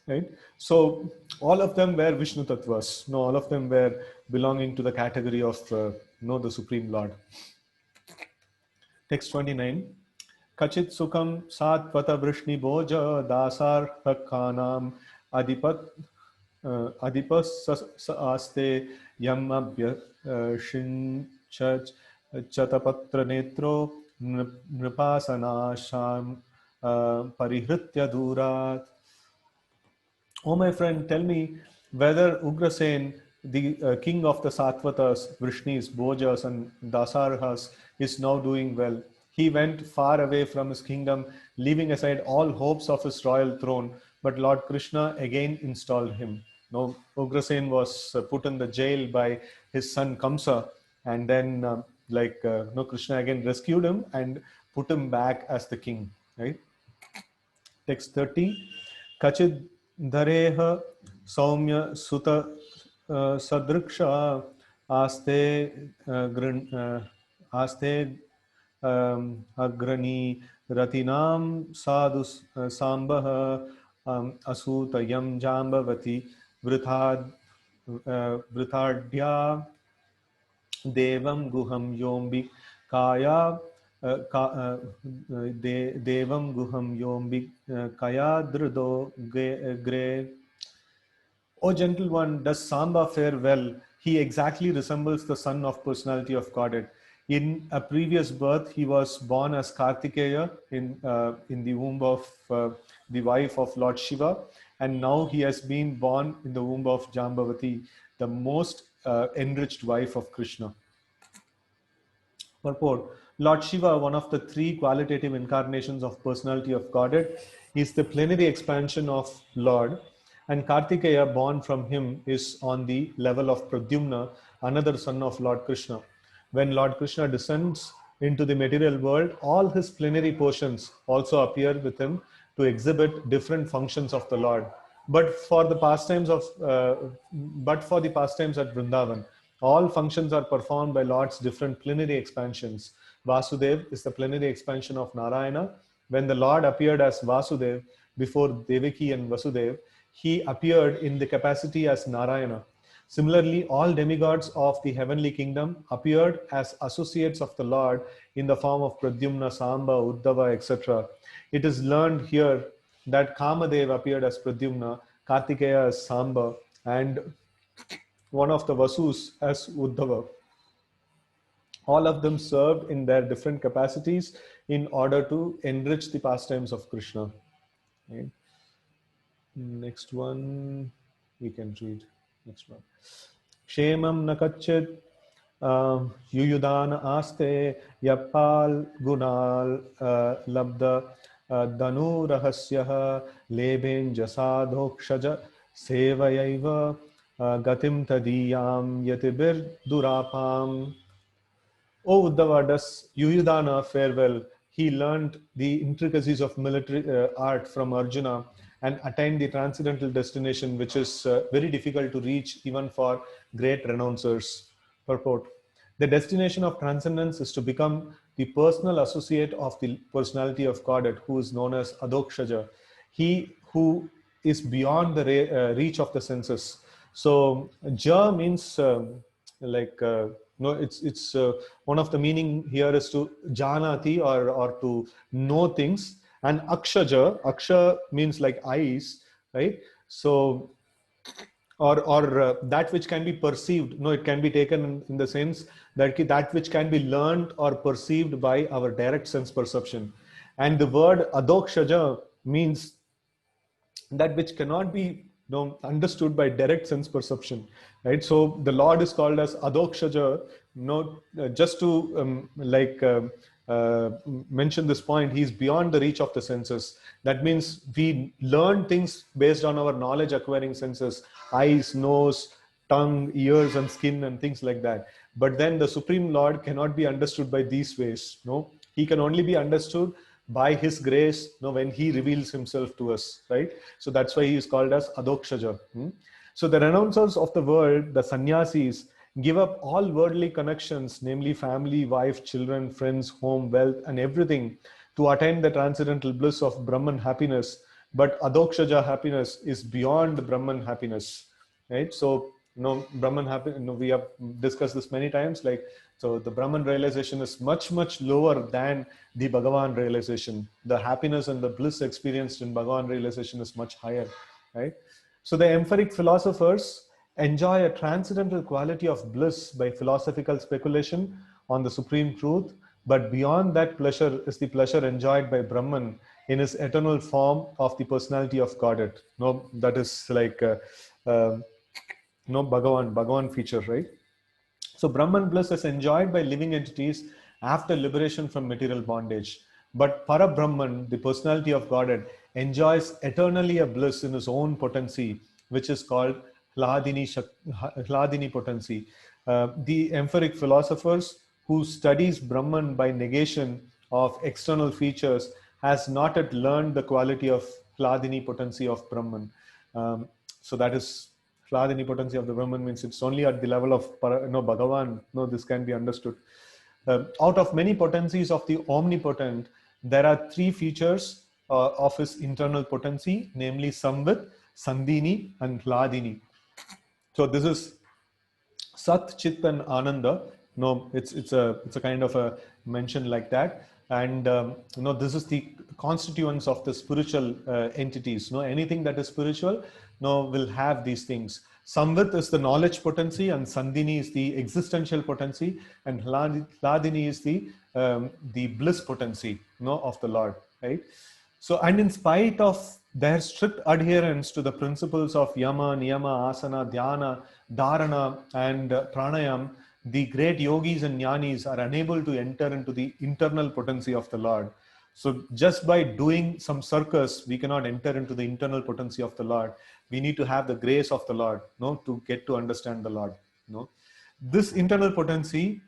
Right? So all of them were Vishnu Tattvas. No, all of them were belonging to the category of the Supreme Lord. Text 29. Kachit Sukham Satvata Vrishni Boja Dasar Hakkanam Adipat Adipas Aste Yam Abhya Shinchach Chatapatra Netro Nripasana Sham Parihritya Durat. Oh, my friend, tell me whether Ugrasen, the king of the Satvatas, Vrishnis, Bojas, and Dasarhas, is now doing well. He went far away from his kingdom, leaving aside all hopes of his royal throne, but Lord Krishna again installed him. Now, Ugrasen was put in the jail by his son Kamsa, and then Krishna again rescued him and put him back as the king. Right? Text 30. Kachid Dhareha Saumya Sutta Sadriksha Aste Aste Agrani Ratinam Sadhus Sambaha Asutayam Jambavati Vrithadya Devam Guham Yombi Kaya Devam Guham Yombi Kaya Drido Gre. O gentle one, does Samba fare well? He exactly resembles the son of personality of Godhead. In a previous birth, he was born as Kartikeya in the womb of the wife of Lord Shiva, and now he has been born in the womb of Jambavati, the most enriched wife of Krishna. Purport. Lord Shiva, one of the three qualitative incarnations of personality of Godhead, is the plenary expansion of Lord, and Kartikeya, born from him, is on the level of Pradyumna, another son of Lord Krishna. When Lord Krishna descends into the material world, all his plenary portions also appear with him to exhibit different functions of the Lord. But for the pastimes at Vrindavan, all functions are performed by Lord's different plenary expansions. Vasudev is the plenary expansion of Narayana. When the Lord appeared as Vasudev before Devaki and Vasudev, he appeared in the capacity as Narayana. Similarly, all demigods of the heavenly kingdom appeared as associates of the Lord in the form of Pradyumna, Samba, Uddhava, etc. It is learned here that Kamadev appeared as Pradyumna, Kartikeya as Samba, and one of the Vasus as Uddhava. All of them served in their different capacities in order to enrich the pastimes of Krishna. Right? Next one, we can read. Next one. Kshemam nakachit yuyudan aste yapal gunal labda danu rahasya leben jasadhokshaja sevayaiva gatim tadiyam yatibir durapam. O Uddhava, does Yuyudhana farewell? He learned the intricacies of military art from Arjuna and attained the transcendental destination, which is very difficult to reach even for great renouncers. Purport. The destination of transcendence is to become the personal associate of the personality of Godhead, who is known as Adokshaja, he who is beyond the reach of the senses. So, Ja means like no, it's one of the meaning here is to janati or to know things, and aksha means like eyes, right? So or that which can be perceived, no, it can be taken in the sense that that which can be learned or perceived by our direct sense perception. And the word adokshaja means that which cannot be understood by direct sense perception, right? So the Lord is called as Adokshaja, just to mention this point. He's beyond the reach of the senses. That means we learn things based on our knowledge acquiring senses, eyes, nose, tongue, ears, and skin, and things like that. But then the Supreme Lord cannot be understood by these ways. No, he can only be understood by his grace, when he reveals himself to us, right? So that's why he is called as Adokshaja. So the renouncers of the world, the sannyasis, give up all worldly connections, namely family, wife, children, friends, home, wealth, and everything, to attain the transcendental bliss of Brahman happiness. But Adokshaja happiness is beyond Brahman happiness, right? So Brahman happiness, we have discussed this many times, like, so the Brahman realization is much, much lower than the Bhagavan realization. The happiness and the bliss experienced in Bhagavan realization is much higher, right? So the emphoric philosophers enjoy a transcendental quality of bliss by philosophical speculation on the supreme truth, but beyond that pleasure is the pleasure enjoyed by Brahman in his eternal form of the personality of Godhead. That is like Bhagavan feature, right? So Brahman bliss is enjoyed by living entities after liberation from material bondage. But Parabrahman, the personality of Godhead, enjoys eternally a bliss in his own potency, which is called Hladini potency. The emphoric philosophers who studies Brahman by negation of external features has not yet learned the quality of Hladini potency of Brahman. So that is Hladini potency of the Brahman, means it's only at the level of Bhagavan. This can be understood. Out of many potencies of the omnipotent, there are three features of his internal potency, namely Samvit, Sandhini, and Hladini. So this is Sat, Chit, and Ananda. It's a kind of a mention like that. And this is the constituents of the spiritual entities. Anything that is spiritual will have these things. Samvit is the knowledge potency, and Sandhini is the existential potency, and Hladini is the bliss potency of the Lord, right? So, and in spite of their strict adherence to the principles of Yama, Niyama, Asana, Dhyana, Dharana, and Pranayam, the great yogis and jnanis are unable to enter into the internal potency of the Lord. So just by doing some circus, we cannot enter into the internal potency of the Lord. We need to have the grace of the Lord, no, to get to understand the Lord. No, this internal potency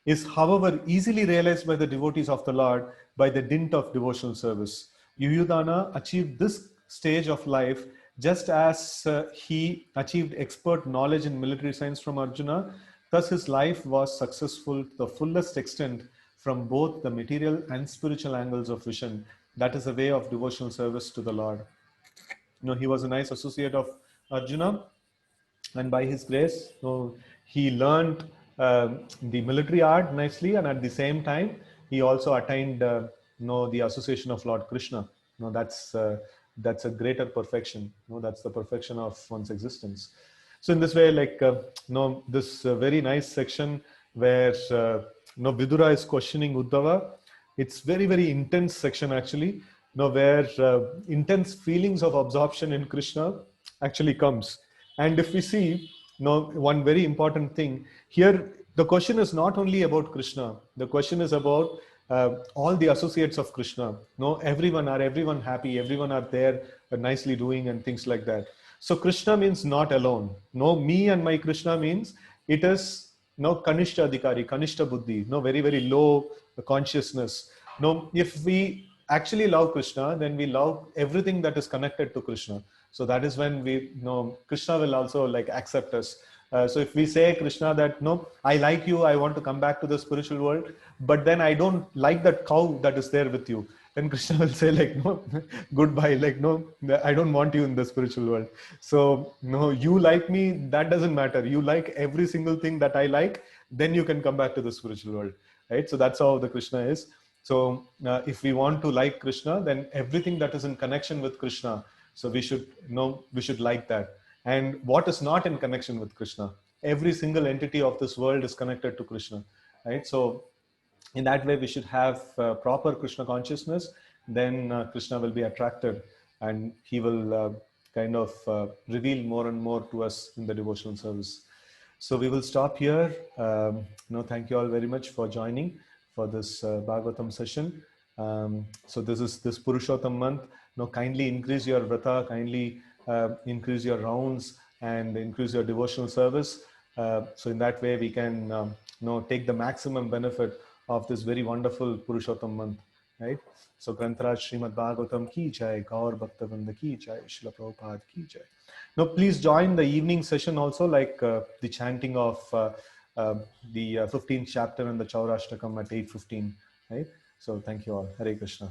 is, however, easily realized by the devotees of the Lord by the dint of devotional service. Yuyudhana achieved this stage of life just as he achieved expert knowledge in military science from Arjuna. Thus, his life was successful to the fullest extent from both the material and spiritual angles of vision. That is a way of devotional service to the Lord. He was a nice associate of Arjuna, and by his grace, he learned the military art nicely, and at the same time, he also attained the association of Lord Krishna. That's a greater perfection. That's the perfection of one's existence. So in this way, like this very nice section where Vidura is questioning Uddhava. It's very, very intense section actually, where intense feelings of absorption in Krishna actually comes. And if we see, one very important thing here, the question is not only about Krishna. The question is about all the associates of Krishna. Everyone happy? Everyone are there nicely doing and things like that. So Krishna means not alone. Me and my Krishna means it is Kanishta Adhikari, Kanishta Buddhi, very, very low consciousness. If we actually love Krishna, then we love everything that is connected to Krishna. So that is when we Krishna will also like accept us. So if we say Krishna that I like you, I want to come back to the spiritual world, but then I don't like that cow that is there with you, then Krishna will say like goodbye, like I don't want you in the spiritual world. So you like me, that doesn't matter. You like every single thing that I like, then you can come back to the spiritual world, right? So that's how the Krishna is. So if we want to like Krishna, then everything that is in connection with Krishna, so we should like that. And what is not in connection with Krishna? Every single entity of this world is connected to Krishna, right? So in that way, we should have proper Krishna consciousness. Then Krishna will be attracted, and he will kind of reveal more and more to us in the devotional service. So we will stop here. Thank you all very much for joining for this Bhagavatam session. So this is this Purushottam month. Kindly increase your vrata, kindly increase your rounds, and increase your devotional service. So in that way, we can take the maximum benefit of this very wonderful Purushottam month, right? So Grantaraj Srimad Bhagavatam ki jai, Gaur Bhaktavinda ki jai, Srila Prabhupada ki jai. Now please join the evening session also, like the chanting of the 15th chapter and the Chaurashtakam at 8:15, right? So thank you all. Hare Krishna.